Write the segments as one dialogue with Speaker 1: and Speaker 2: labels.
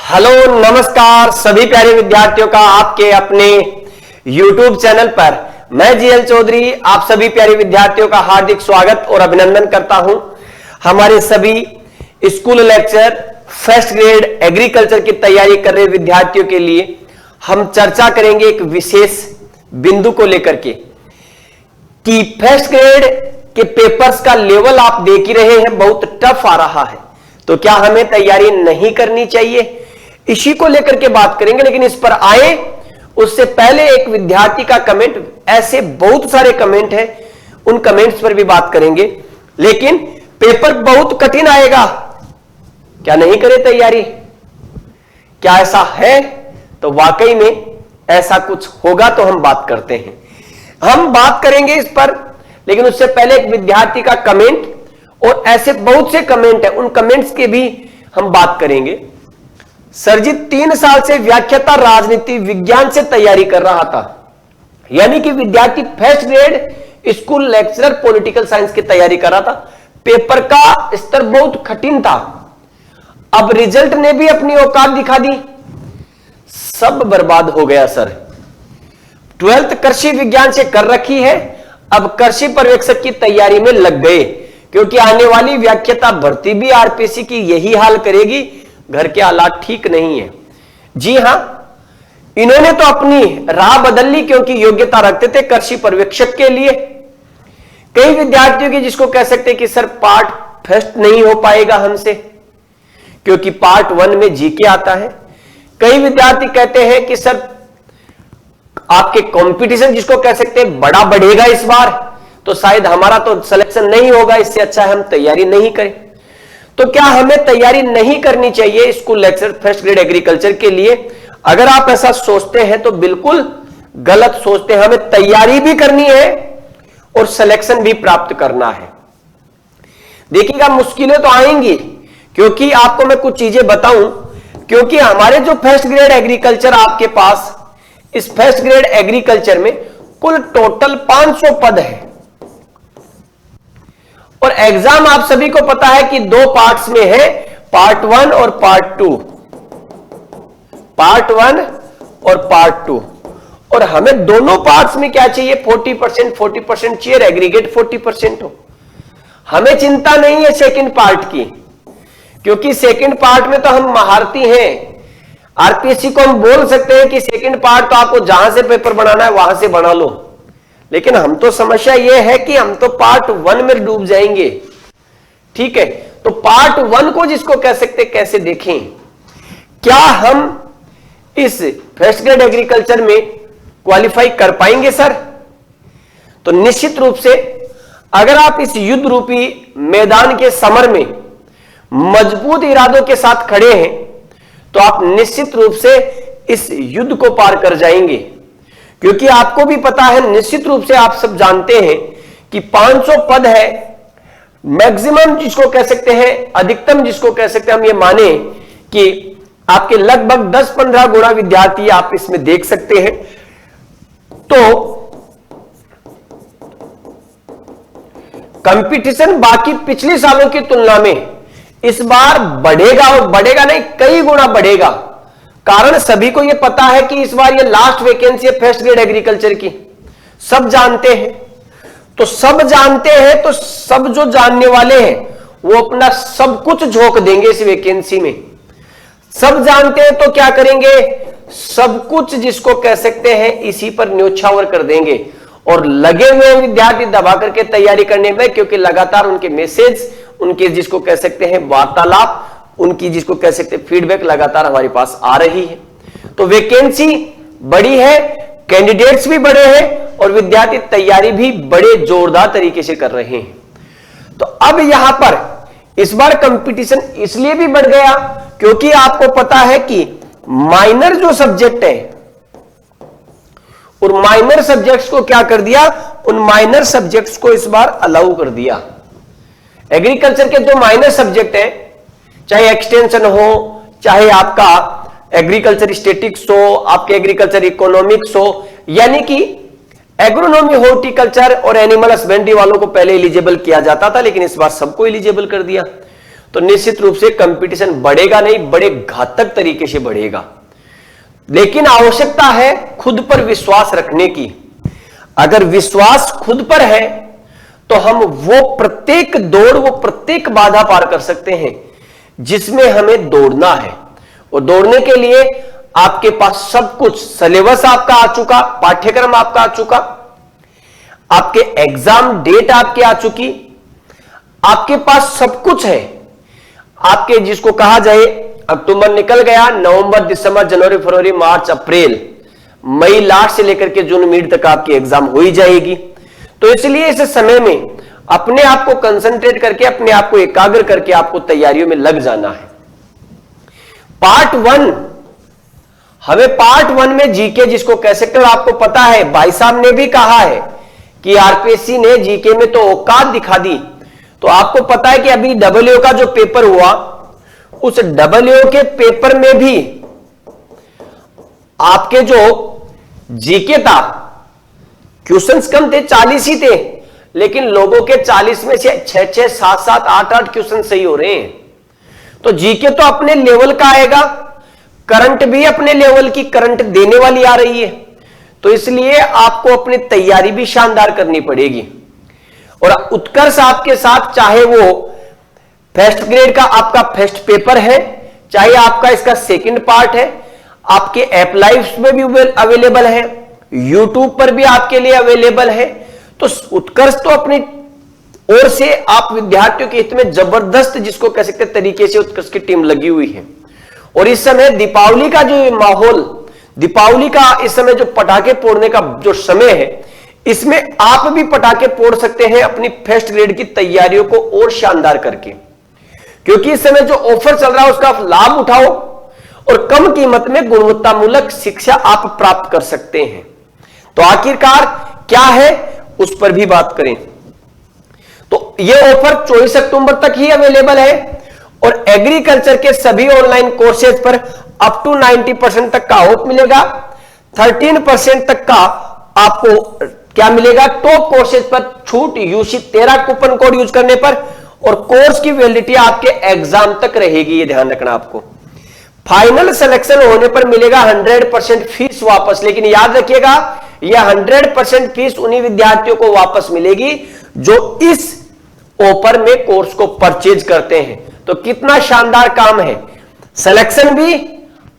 Speaker 1: Hello नमस्कार सभी प्यारे विद्यार्थियों का आपके अपने YouTube चैनल पर मैं जीएल चौधरी आप सभी प्यारे विद्यार्थियों का हार्दिक स्वागत और अभिनंदन करता हूं। हमारे सभी school lecture first grade agriculture की तैयारी कर रहे विद्यार्थियों के लिए हम चर्चा करेंगे एक विशेष बिंदु को लेकर के कि फर्स्ट ग्रेड के पेपर्स का लेवल आप देख ही रहे हैं, बहुत टफ आ रहा है, तो क्या हमें तैयारी नहीं करनी चाहिए, इसी को लेकर के बात करेंगे। लेकिन इस पर आए उससे पहले एक विद्यार्थी का कमेंट, ऐसे बहुत सारे कमेंट हैं, उन कमेंट्स पर भी बात करेंगे। लेकिन पेपर बहुत कठिन आएगा, क्या नहीं करें तैयारी? क्या ऐसा है? तो वाकई में ऐसा कुछ होगा तो हम बात करते हैं, हम बात करेंगे इस पर। लेकिन उससे पहले एक विद्यार्थी का कमेंट और ऐसे बहुत से कमेंट हैं, उन कमेंट्स के भी हम बात करेंगे। सर जी 3 साल से व्याख्याता राजनीति विज्ञान से तैयारी कर रहा था, यानी कि विद्यार्थी first grade school lecturer political science की तैयारी कर रहा था। पेपर का स्तर बहुत कठिन था, अब रिजल्ट ने भी अपनी औकात दिखा दी, सब बर्बाद हो गया सर। 12th कृषि विज्ञान से कर रखी है, अब कृषि पर्यवेक्षक की तैयारी में लग गए, क्योंकि आने वाली व्याख्याता भर्ती भी आरपीएससी की यही हाल करेगी। घर के हालात ठीक नहीं है। जी हां, इन्होंने तो अपनी राह बदल ली, क्योंकि योग्यता रखते थे कृषि पर्यवेक्षक के लिए। कई विद्यार्थियों की जिसको कह सकते हैं कि सर पार्ट फर्स्ट नहीं हो पाएगा हमसे, क्योंकि पार्ट 1 में जीके आता है। कई विद्यार्थी कहते हैं कि सर आपके कंपटीशन जिसको कह सकते हैं बड़ा बढ़ेगा इस बार, तो शायद हमारा तो सिलेक्शन नहीं होगा, इससे अच्छा है हम तैयारी नहीं करें। तो क्या हमें तैयारी नहीं करनी चाहिए school lecture first grade agriculture के लिए? अगर आप ऐसा सोचते हैं तो बिल्कुल गलत सोचते हैं। हमें तैयारी भी करनी है और सिलेक्शन भी प्राप्त करना है। देखिएगा मुश्किलें तो आएंगी, क्योंकि आपको मैं कुछ चीजें बताऊं, क्योंकि हमारे जो फर्स्ट ग्रेड एग्रीकल्चर आपके पास, इस फर्स्ट ग्रेड एग्रीकल्चर में कुल टोटल 500 पद है, और एग्जाम आप सभी को पता है कि 2 पार्ट्स में है, पार्ट 1 और पार्ट 2, पार्ट 1 और पार्ट 2। और हमें दोनों पार्ट्स में क्या चाहिए? 40% चाहिए, एग्रीगेट 40% हो। हमें चिंता नहीं है सेकंड पार्ट की, क्योंकि सेकंड पार्ट में तो हम महारती हैं। आरपीएससी को हम बोल सकते हैं कि सेकंड पार्ट तो आपको जहां से पेपर बनाना है वहां से बना लो, लेकिन हम तो समस्या यह है कि हम तो पार्ट 1 में डूब जाएंगे। ठीक है, तो पार्ट 1 को जिसको कह सकते कैसे देखें, क्या हम इस फर्स्ट ग्रेड एग्रीकल्चर में क्वालिफाई कर पाएंगे सर? तो निश्चित रूप से अगर आप इस युद्ध रूपी मैदान के समर में मजबूत इरादों के साथ खड़े हैं, तो आप निश्चित रूप से इस युद्ध को पार कर जाएंगे। क्योंकि आपको भी पता है, निश्चित रूप से आप सब जानते हैं कि 500 पद है, मैक्सिमम जिसको कह सकते हैं, अधिकतम जिसको कह सकते हैं, हम ये माने कि आपके लगभग 10-15 गुना विद्यार्थी आप इसमें देख सकते हैं। तो कंपटीशन बाकी पिछले सालों की तुलना में इस बार बढ़ेगा, और बढ़ेगा नहीं कई गुना बढ़ेगा। कारण सभी को यह पता है कि इस बार ये लास्ट वैकेंसी है फर्स्ट ग्रेड एग्रीकल्चर की, सब जानते हैं। तो सब जानते हैं, तो सब जो जानने वाले हैं वो अपना सब कुछ झोंक देंगे इस वैकेंसी में। सब जानते हैं तो क्या करेंगे? सब कुछ जिसको कह सकते हैं इसी पर न्योछावर कर देंगे, और लगे हुए विद्यार्थी दबा करके तैयारी करने में, क्योंकि लगातार उनके मैसेज, उनके जिसको कह सकते हैं वार्तालाप, उनकी जिसको कह सकते हैं फीडबैक लगातार हमारे पास आ रही है। तो वैकेंसी बड़ी है, कैंडिडेट्स भी बड़े हैं, और विद्यार्थी तैयारी भी बड़े जोरदार तरीके से कर रहे हैं। तो अब यहां पर इस बार कंपटीशन इसलिए भी बढ़ गया, क्योंकि आपको पता है कि माइनर जो सब्जेक्ट है, और माइनर सब्जेक्ट्स को क्या कर दिया? उन माइनर सब्जेक्ट्स को इस बार अलाउ कर दिया। एग्रीकल्चर के जो माइनर सब्जेक्ट है, चाहे एक्सटेंशन हो, चाहे आपका एग्रीकल्चर स्टेटिक्स हो, आपके एग्रीकल्चर इकोनॉमिक्स हो, यानी कि एग्रोनॉमी, हॉर्टिकल्चर और एनिमल हस्बेंड्री वालों को पहले एलिजिबल किया जाता था, लेकिन इस बार सबको एलिजिबल कर दिया। तो निश्चित रूप से कंपटीशन बढ़ेगा नहीं, बड़े घातक तरीके से बढ़ेगा। लेकिन आवश्यकता है खुद पर विश्वास रखने की। अगर विश्वास खुद पर है तो हम वो प्रत्येक दौड़, वो प्रत्येक बाधा पार कर सकते हैं जिसमें हमें दौड़ना है। और दौड़ने के लिए आपके पास सब कुछ, सिलेबस आपका आ चुका, पाठ्यक्रम आपका आ चुका, आपके एग्जाम डेट आपकी आ चुकी, आपके पास सब कुछ है। आपके जिसको कहा जाए अक्टूबर निकल गया, नवंबर, दिसंबर, जनवरी, फरवरी, मार्च, अप्रैल, मई लास्ट से लेकर के जून मिड तक आपकी एग्जाम हो ही जाएगी। तो इसलिए इस समय में अपने आप को कंसंट्रेट करके, अपने आप को एकाग्र करके आपको तैयारियों में लग जाना है। पार्ट 1, हमें पार्ट 1 में जीके जिसको कह सकते हो, आपको पता है भाई साहब ने भी कहा है कि आरपीएससी ने जीके में तो औकात दिखा दी। तो आपको पता है कि अभी डब्ल्यूओ का जो पेपर हुआ, उस डब्ल्यूओ के पेपर में भी आपके जो जीके था, क्वेश्चंस कम थे, 40 ही थे, लेकिन लोगों के 40 में से 6-6, 7-7, 8-8 क्वेश्चन सही हो रहे हैं। तो जीके तो अपने लेवल का आएगा, करंट भी अपने लेवल की करंट देने वाली आ रही है। तो इसलिए आपको अपनी तैयारी भी शानदार करनी पड़ेगी। और उत्कर्ष आपके साथ, चाहे वो फर्स्ट ग्रेड का आपका फर्स्ट पेपर है, चाहे आपका इसका सेकंड पार्ट है, आपके ऐप लाइव में भी अवेलेबल है, यूट्यूब पर भी आपके लिए अवेलेबल है। तो उत्कर्ष तो अपनी ओर से आप विद्यार्थियों के हित में जबरदस्त, जिसको कह सकते तरीके से उत्कर्ष की टीम लगी हुई है। और इस समय दीपावली का जो माहौल, दीपावली का इस समय जो पटाखे फोड़ने का जो समय है, इसमें आप भी पटाखे फोड़ सकते हैं अपनी फर्स्ट ग्रेड की तैयारियों को और शानदार करके। क्योंकि इस समय जो ऑफर चल रहा है उसका लाभ उठाओ और कम कीमत में गुणवत्तामूलक शिक्षा आप प्राप्त कर सकते हैं। तो आखिरकार क्या है उस पर भी बात करें। तो यह ऑफर 24 अक्टूबर तक ही अवेलेबल है और एग्रीकल्चर के सभी ऑनलाइन कोर्सेज पर अप टू 90% तक का ऑफ मिलेगा। 13% तक का आपको क्या मिलेगा, टॉप कोर्सेज पर छूट यूसी 13 कूपन कोड यूज करने पर, और कोर्स की वैलिडिटी आपके एग्जाम तक रहेगी, ये ध्यान रखना आपको। फाइनल सिलेक्शन होने पर मिलेगा 100% फीस वापस। लेकिन याद रखिएगा, यह 100% फीस उन्हीं विद्यार्थियों को वापस मिलेगी जो इस ऑफर में कोर्स को परचेज करते हैं। तो कितना शानदार काम है, सिलेक्शन भी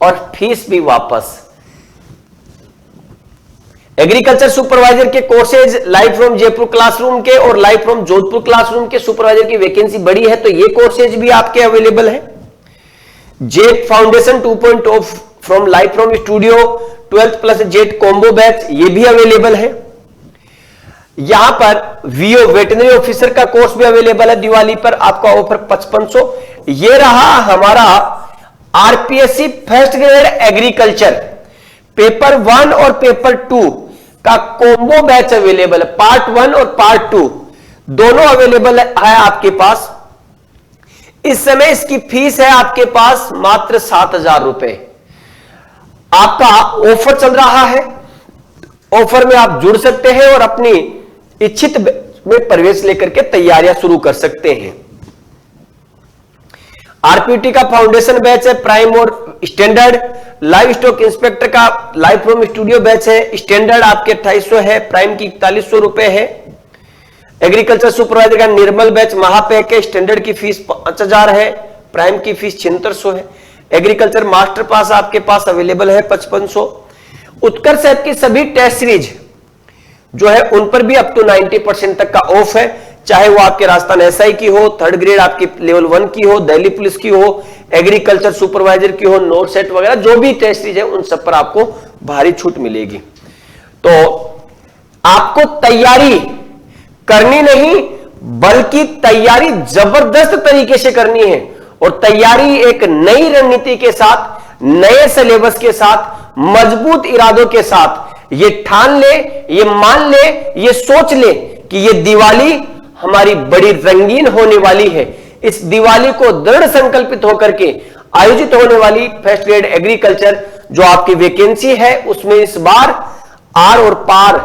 Speaker 1: और फीस भी वापस। एग्रीकल्चर सुपरवाइजर के courses live from Jaipur classroom के और लाइव फ्रॉम जोधपुर क्लासरूम के सुपरवाइजर की वैकेंसी बड़ी है, तो ये कोर्सेज भी आपके अवेलेबल है। Jet foundation 2.0 from live from studio 12th plus jet combo batch, ये भी अवेलेबल है। यहां पर वीओ वेटनरी ऑफिसर का कोर्स भी अवेलेबल है, दिवाली पर आपका ऑफर 5500। ये रहा हमारा RPSC first grade agriculture paper 1 और पेपर 2 का कॉम्बो बैच अवेलेबल है। पार्ट 1 और पार्ट 2 दोनों अवेलेबल है आपके पास। इस समय इसकी फीस है आपके पास मात्र 7,000 रुपए। आपका ऑफर चल रहा है, ऑफर में आप जुड़ सकते हैं और अपनी इच्छित में प्रवेश लेकर के तैयारियां शुरू कर सकते हैं। आरपीटी का फाउंडेशन बैच है, प्राइम और स्टैंडर्ड। लाइव स्टॉक इंस्पेक्टर का लाइव फ्रॉम स्टूडियो बैच है, स्टैंडर्ड आपके 2800 है, प्राइम की 4100 रुपए है। एग्रीकल्चर सुपरवाइजर का निर्मल बैच महापैक है, स्टैंडर्ड की फीस 5000 है, प्राइम की फीस 7600 है। एग्रीकल्चर मास्टर पास आपके पास अवेलेबल है 5500। उत्कर्ष ऐप की सभी टेस्ट सीरीज जो है उन पर भी अप टू 90% तक का ऑफ है, चाहे वो आपके राजस्थान एसआई की हो, थर्ड ग्रेड आपकी लेवल 1 की हो, दिल्ली पुलिस की हो, एग्रीकल्चर सुपरवाइजर की हो, नोट सेट वगैरह जो भी टेस्ट सीरीज है उन सब पर आपको भारी छूट मिलेगी। तो आपको तैयारी करनी नहीं बल्कि तैयारी जबरदस्त तरीके से करनी है, और तैयारी एक नई रणनीति के साथ, नए सिलेबस के साथ, मजबूत इरादों के साथ। ये ठान ले, ये मान ले, ये सोच ले कि ये दिवाली हमारी बड़ी रंगीन होने वाली है। इस दिवाली को दृढ़ संकल्पित होकर के आयोजित होने वाली फर्स्ट ग्रेड एग्रीकल्चर जो आपकी वैकेंसी है उसमें इस बार आर और पार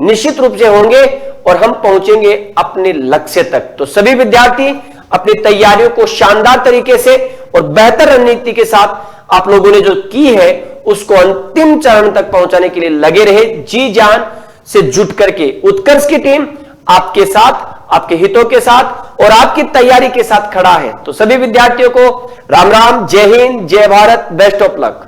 Speaker 1: निश्चित रूप से होंगे और हम पहुंचेंगे अपने लक्ष्य तक। तो सभी विद्यार्थी अपनी तैयारियों को शानदार तरीके से और बेहतर रणनीति के साथ आप लोगों ने जो की है उसको अंतिम चरण तक पहुंचाने के लिए लगे रहे, जी जान से जुट करके। उत्कर्ष की टीम आपके साथ, आपके हितों के साथ और आपकी तैयारी के साथ खड़ा है। तो सभी विद्यार्थियों को राम राम, जय हिंद, जय भारत, बेस्ट ऑफ लक।